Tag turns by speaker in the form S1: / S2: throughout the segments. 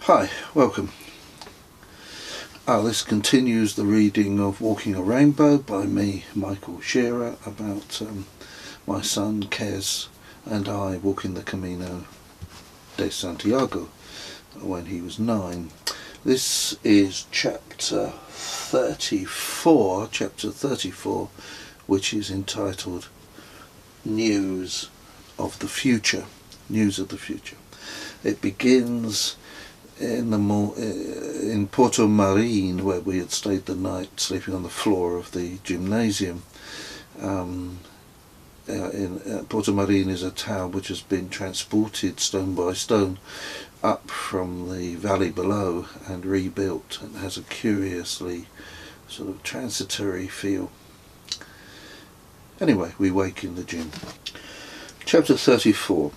S1: Hi, welcome. This continues the reading of Walking a Rainbow by me, Michael Shearer, about my son Kez and I walking the Camino de Santiago when he was 9. This is chapter 34, which is entitled News of the Future. News of the Future. It begins in Porto Marine, where we had stayed the night, sleeping on the floor of the gymnasium. Porto Marine is a town which has been transported stone by stone up from the valley below and rebuilt, and has a curiously sort of transitory feel. Anyway, we wake in the gym. Chapter 34.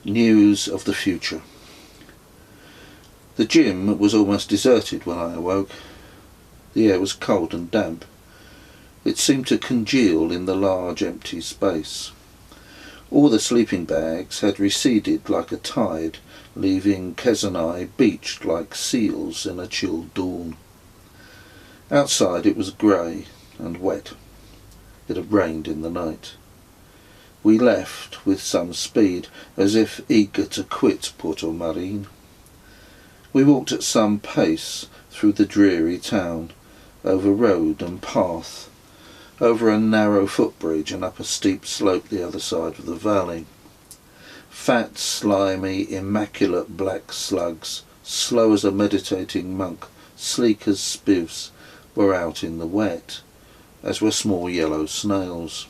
S1: News of the Future. The gym was almost deserted when I awoke. The air was cold and damp. It seemed to congeal in the large empty space. All the sleeping bags had receded like a tide, leaving Kez and I beached like seals in a chill dawn. Outside it was grey and wet. It had rained in the night. We left with some speed, as if eager to quit Porto Marine. We walked at some pace through the dreary town, over road and path, over a narrow footbridge and up a steep slope the other side of the valley. Fat, slimy, immaculate black slugs, slow as a meditating monk, sleek as spivs, were out in the wet, as were small yellow snails.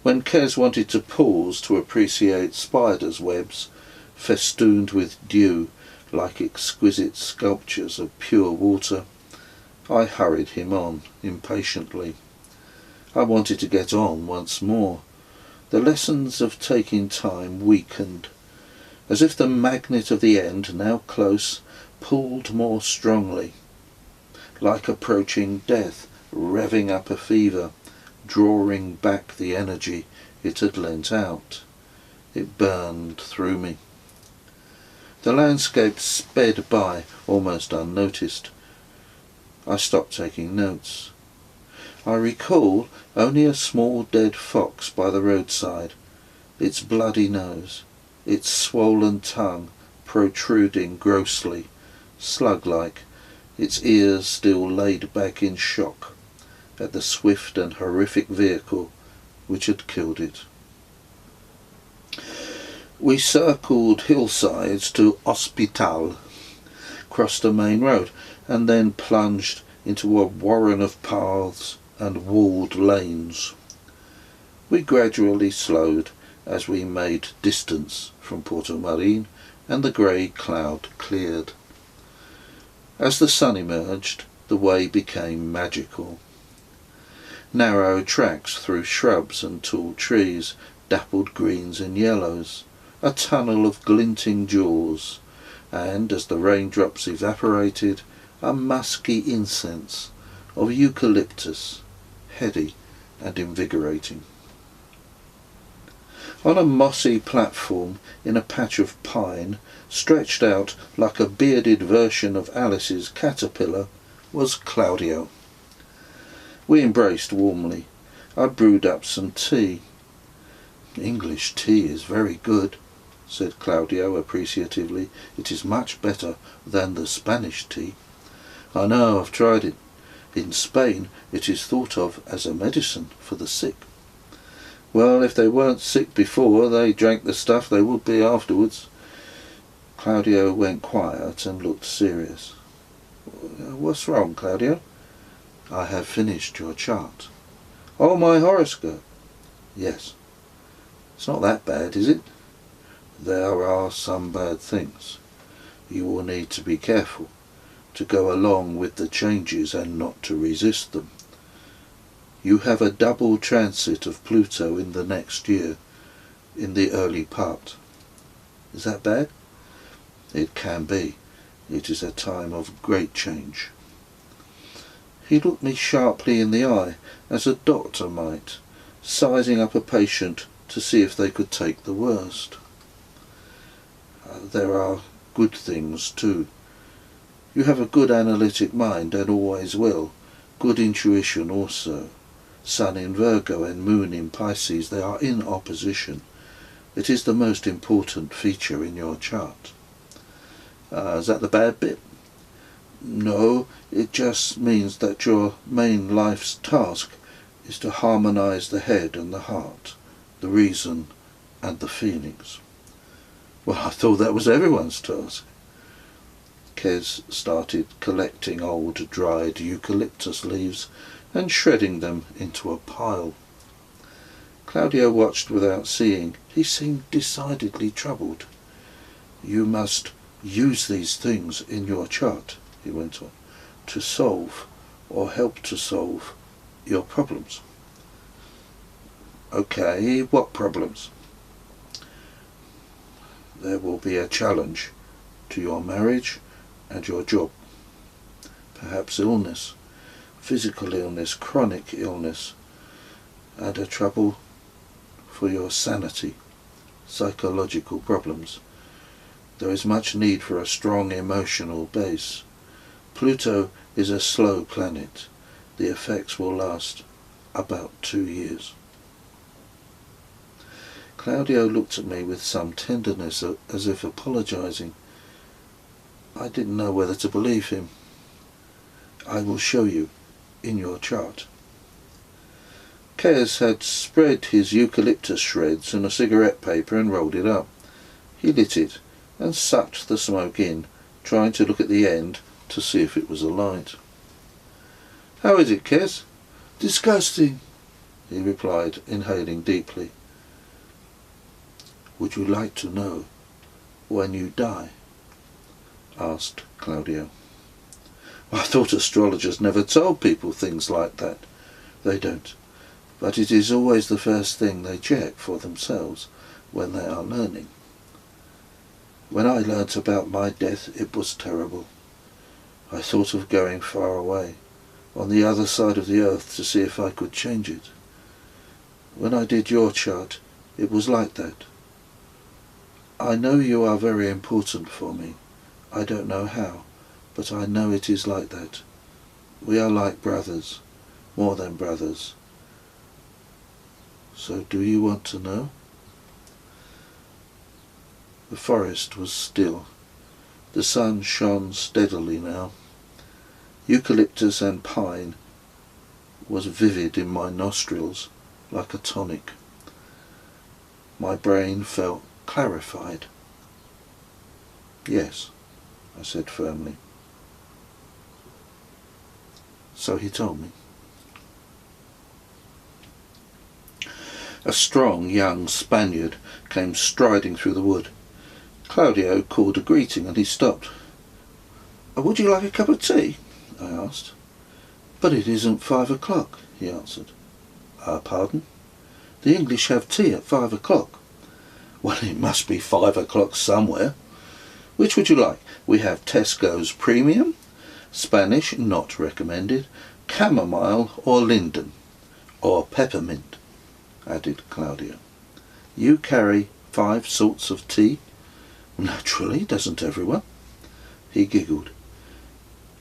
S1: When Kez wanted to pause to appreciate spiders' webs, festooned with dew, like exquisite sculptures of pure water, I hurried him on, impatiently. I wanted to get on once more. The lessons of taking time weakened, as if the magnet of the end, now close, pulled more strongly, like approaching death, revving up a fever, drawing back the energy it had lent out. It burned through me. The landscape sped by, almost unnoticed. I stopped taking notes. I recall only a small dead fox by the roadside, its bloody nose, its swollen tongue protruding grossly, slug-like, its ears still laid back in shock at the swift and horrific vehicle which had killed it. We circled hillsides to Hospital, crossed a main road, and then plunged into a warren of paths and walled lanes. We gradually slowed as we made distance from Porto Marine, and the grey cloud cleared. As the sun emerged, the way became magical. Narrow tracks through shrubs and tall trees, dappled greens and yellows, a tunnel of glinting jewels, and, as the raindrops evaporated, a musky incense of eucalyptus, heady and invigorating. On a mossy platform in a patch of pine, stretched out like a bearded version of Alice's caterpillar, was Claudio. We embraced warmly. I brewed up some tea. "English tea is very good," said Claudio appreciatively. "It is much better than the Spanish tea." "I know, I've tried it. In Spain it is thought of as a medicine for the sick." "Well, if they weren't sick before they drank the stuff, they would be afterwards." Claudio went quiet and looked serious. "What's wrong, Claudio?" "I have finished your chart." "Oh, my horoscope?" "Yes." "It's not that bad, is it?" "There are some bad things. You will need to be careful, to go along with the changes and not to resist them. You have a double transit of Pluto in the next year, in the early part." "Is that bad?" "It can be. It is a time of great change." He looked me sharply in the eye, as a doctor might, sizing up a patient to see if they could take the worst. "There are good things too. You have a good analytic mind and always will. Good intuition also. Sun in Virgo and Moon in Pisces, they are in opposition. It is the most important feature in your chart. Is that the bad bit? No, it just means that your main life's task is to harmonize the head and the heart, the reason and the feelings. Well, I thought that was everyone's task. Kez started collecting old dried eucalyptus leaves and shredding them into a pile. Claudio watched without seeing. He seemed decidedly troubled. You must use these things in your chart, he went on, to solve or help to solve your problems. Okay, what problems? There will be a challenge to your marriage and your job. Perhaps illness, physical illness, chronic illness, and a trouble for your sanity, psychological problems. There is much need for a strong emotional base. Pluto is a slow planet. The effects will last about 2 years. Claudio looked at me with some tenderness, as if apologizing. I didn't know whether to believe him. I will show you in your chart. Kez had spread his eucalyptus shreds in a cigarette paper and rolled it up. He lit it and sucked the smoke in, trying to look at the end to see if it was alight. How is it, Kez? Disgusting, he replied, inhaling deeply. Would you like to know when you die? Asked Claudio. I thought astrologers never told people things like that. They don't, but it is always the first thing they check for themselves when they are learning. When I learnt about my death, it was terrible. I thought of going far away, on the other side of the earth, to see if I could change it. When I did your chart, it was like that. I know you are very important for me. I don't know how, but I know it is like that. We are like brothers, more than brothers. So do you want to know? The forest was still. The sun shone steadily now. Eucalyptus and pine was vivid in my nostrils, like a tonic. My brain felt clarified. Yes, I said firmly. So he told me. A strong young Spaniard came striding through the wood. Claudio called a greeting and he stopped. Would you like a cup of tea? I asked. But it isn't 5 o'clock, he answered. Pardon? The English have tea at 5 o'clock. Well, it must be 5 o'clock somewhere. Which would you like? We have Tesco's Premium, Spanish not recommended, chamomile or linden, or peppermint, added Claudio. You carry 5 sorts of tea? Naturally, doesn't everyone? He giggled.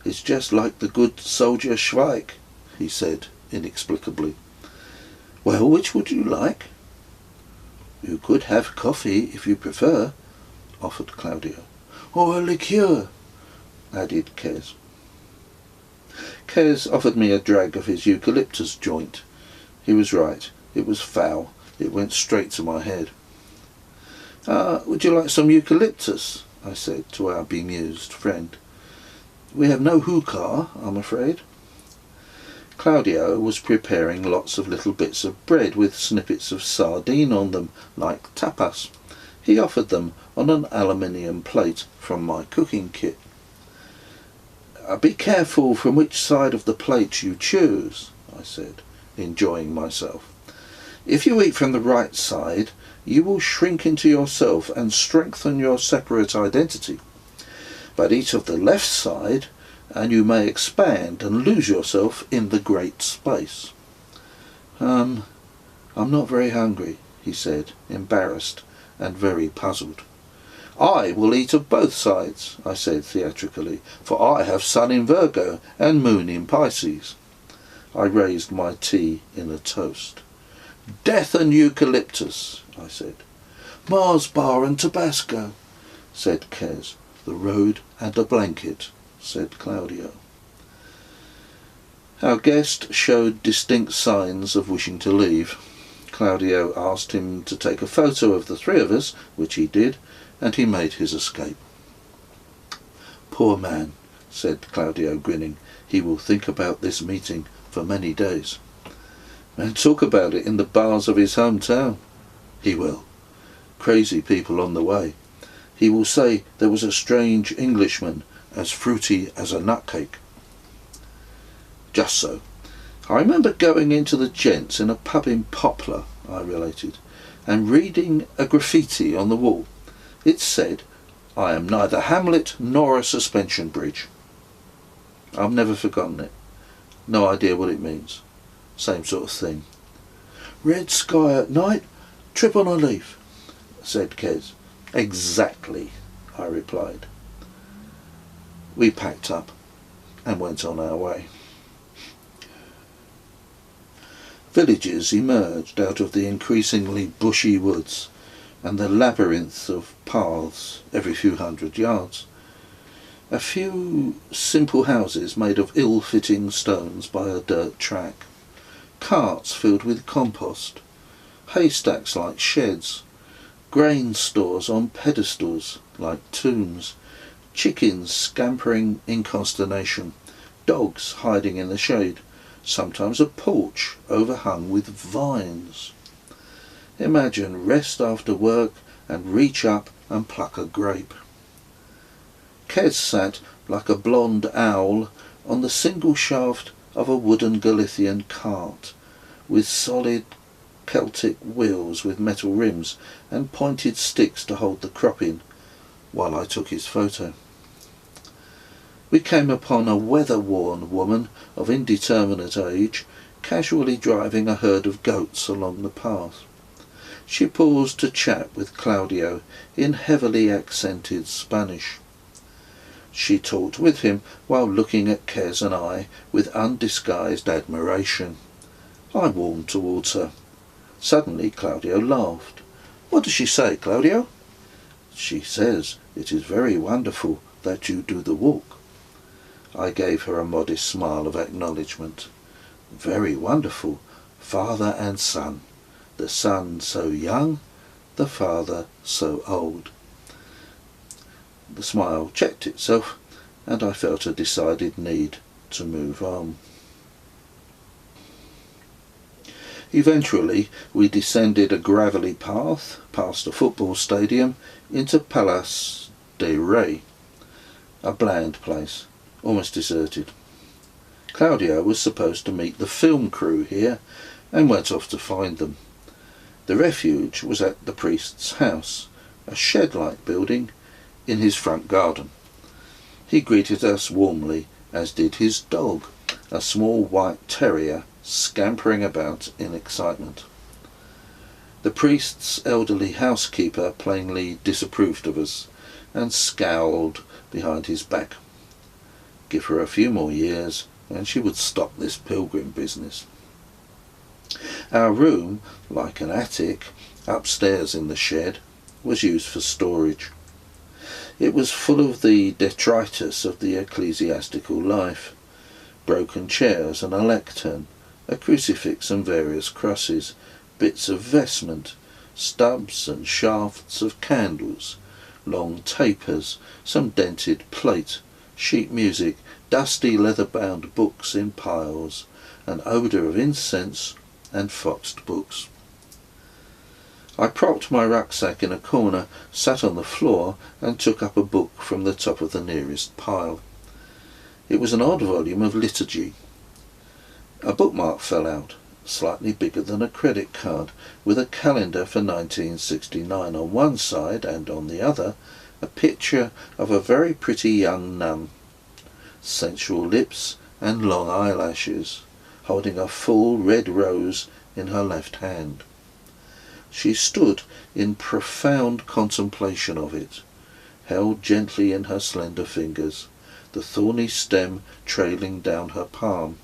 S1: It's just like the good soldier Schweik, he said inexplicably. Well, which would you like? You could have coffee if you prefer, offered Claudio. Or a liqueur, added Kez. Kez offered me a drag of his eucalyptus joint. He was right. It was foul. It went straight to my head. Would you like some eucalyptus? I said to our bemused friend. We have no hookah, I'm afraid. Claudio was preparing lots of little bits of bread with snippets of sardine on them, like tapas. He offered them on an aluminium plate from my cooking kit. Be careful from which side of the plate you choose, I said, enjoying myself. If you eat from the right side, you will shrink into yourself and strengthen your separate identity. But eat of the left side, and you may expand and lose yourself in the great space. I'm not very hungry, he said, embarrassed and very puzzled. I will eat of both sides, I said theatrically, for I have Sun in Virgo and Moon in Pisces. I raised my tea in a toast. Death and eucalyptus, I said. Mars bar and Tabasco, said Kez. The road and a blanket, said Claudio. Our guest showed distinct signs of wishing to leave. Claudio asked him to take a photo of the three of us, which he did, and he made his escape. Poor man, said Claudio, grinning. He will think about this meeting for many days. And talk about it in the bars of his hometown. He will. Crazy people on the way. He will say there was a strange Englishman, as fruity as a nutcake. Just so. I remember going into the Gents in a pub in Poplar, I related, and reading a graffiti on the wall. It said, I am neither Hamlet nor a suspension bridge. I've never forgotten it. No idea what it means. Same sort of thing. Red sky at night, trip on a leaf, said Kez. Exactly, I replied. We packed up and went on our way. Villages emerged out of the increasingly bushy woods and the labyrinth of paths every few hundred yards. A few simple houses made of ill-fitting stones by a dirt track, carts filled with compost, haystacks like sheds, grain stores on pedestals like tombs, chickens scampering in consternation, dogs hiding in the shade, sometimes a porch overhung with vines. Imagine rest after work and reach up and pluck a grape. Kez sat like a blonde owl on the single shaft of a wooden Galician cart, with solid Celtic wheels with metal rims and pointed sticks to hold the crop in, while I took his photo. We came upon a weather-worn woman of indeterminate age, casually driving a herd of goats along the path. She paused to chat with Claudio in heavily accented Spanish. She talked with him while looking at Kez and I with undisguised admiration. I warmed towards her. Suddenly Claudio laughed. What does she say, Claudio? She says it is very wonderful that you do the walk. I gave her a modest smile of acknowledgment. Very wonderful, father and son. The son so young, the father so old. The smile checked itself, and I felt a decided need to move on. Eventually we descended a gravelly path past a football stadium into Palas de Rey, a bland place, almost deserted. Claudio was supposed to meet the film crew here and went off to find them. The refuge was at the priest's house, a shed-like building in his front garden. He greeted us warmly, as did his dog, a small white terrier scampering about in excitement. The priest's elderly housekeeper plainly disapproved of us and scowled behind his back. Give her a few more years and she would stop this pilgrim business. Our room, like an attic, upstairs in the shed, was used for storage. It was full of the detritus of the ecclesiastical life, broken chairs and a lectern, a crucifix and various crosses, bits of vestment, stubs and shafts of candles, long tapers, some dented plate, sheet music, dusty leather-bound books in piles, an odour of incense and foxed books. I propped my rucksack in a corner, sat on the floor and took up a book from the top of the nearest pile. It was an odd volume of liturgy. A bookmark fell out, slightly bigger than a credit card, with a calendar for 1969 on one side and on the other a picture of a very pretty young nun, sensual lips and long eyelashes, holding a full red rose in her left hand. She stood in profound contemplation of it, held gently in her slender fingers, the thorny stem trailing down her palm.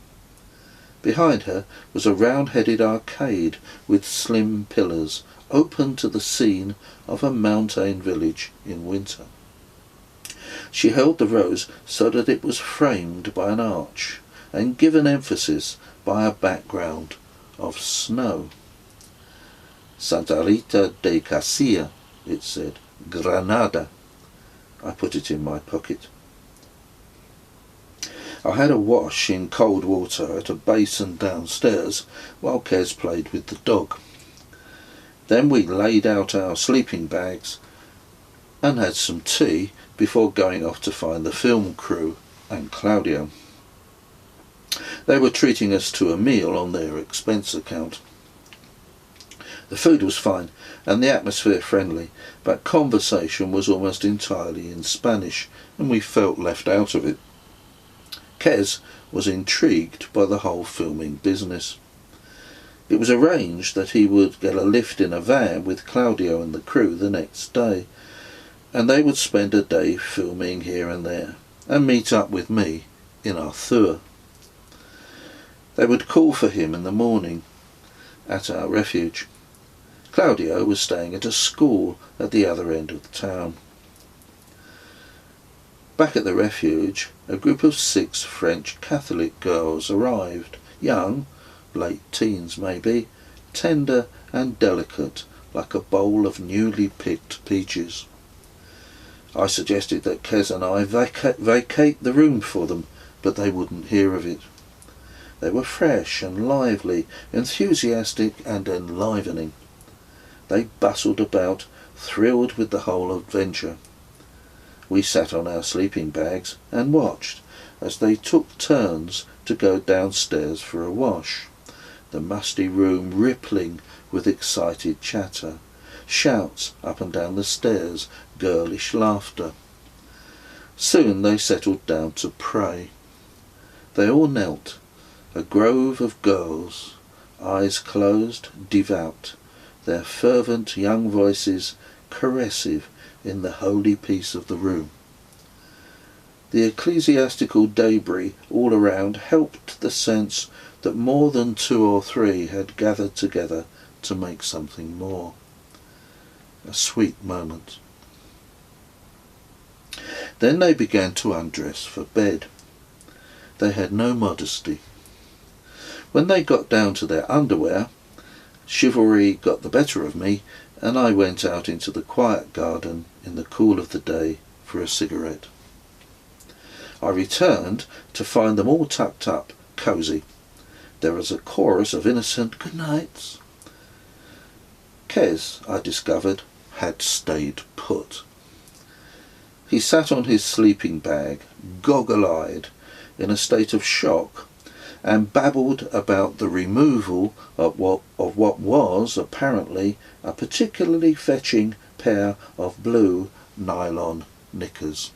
S1: Behind her was a round-headed arcade with slim pillars, open to the scene of a mountain village in winter. She held the rose so that it was framed by an arch and given emphasis by a background of snow. "Santa Rita de Casilla," it said. "Granada." I put it in my pocket. I had a wash in cold water at a basin downstairs while Kes played with the dog. Then we laid out our sleeping bags and had some tea before going off to find the film crew and Claudio. They were treating us to a meal on their expense account. The food was fine and the atmosphere friendly, but conversation was almost entirely in Spanish and we felt left out of it. Kes was intrigued by the whole filming business. It was arranged that he would get a lift in a van with Claudio and the crew the next day, and they would spend a day filming here and there, and meet up with me in Arthur. They would call for him in the morning at our refuge. Claudio was staying at a school at the other end of the town. Back at the refuge, a group of 6 French Catholic girls arrived, young, late teens maybe, tender and delicate, like a bowl of newly picked peaches. I suggested that Kes and I vacate the room for them, but they wouldn't hear of it. They were fresh and lively, enthusiastic and enlivening. They bustled about, thrilled with the whole adventure. We sat on our sleeping bags and watched as they took turns to go downstairs for a wash, the musty room rippling with excited chatter, shouts up and down the stairs, girlish laughter. Soon they settled down to pray. They all knelt, a grove of girls, eyes closed, devout, their fervent young voices caressive in the holy peace of the room. The ecclesiastical debris all around helped the sense that more than 2 or 3 had gathered together to make something more. A sweet moment. Then they began to undress for bed. They had no modesty. When they got down to their underwear, chivalry got the better of me, and I went out into the quiet garden in the cool of the day for a cigarette. I returned to find them all tucked up, cosy. There was a chorus of innocent good nights. Kes, I discovered, had stayed put. He sat on his sleeping bag, goggle-eyed, in a state of shock, and babbled about the removal of what was apparently a particularly fetching pair of blue nylon knickers.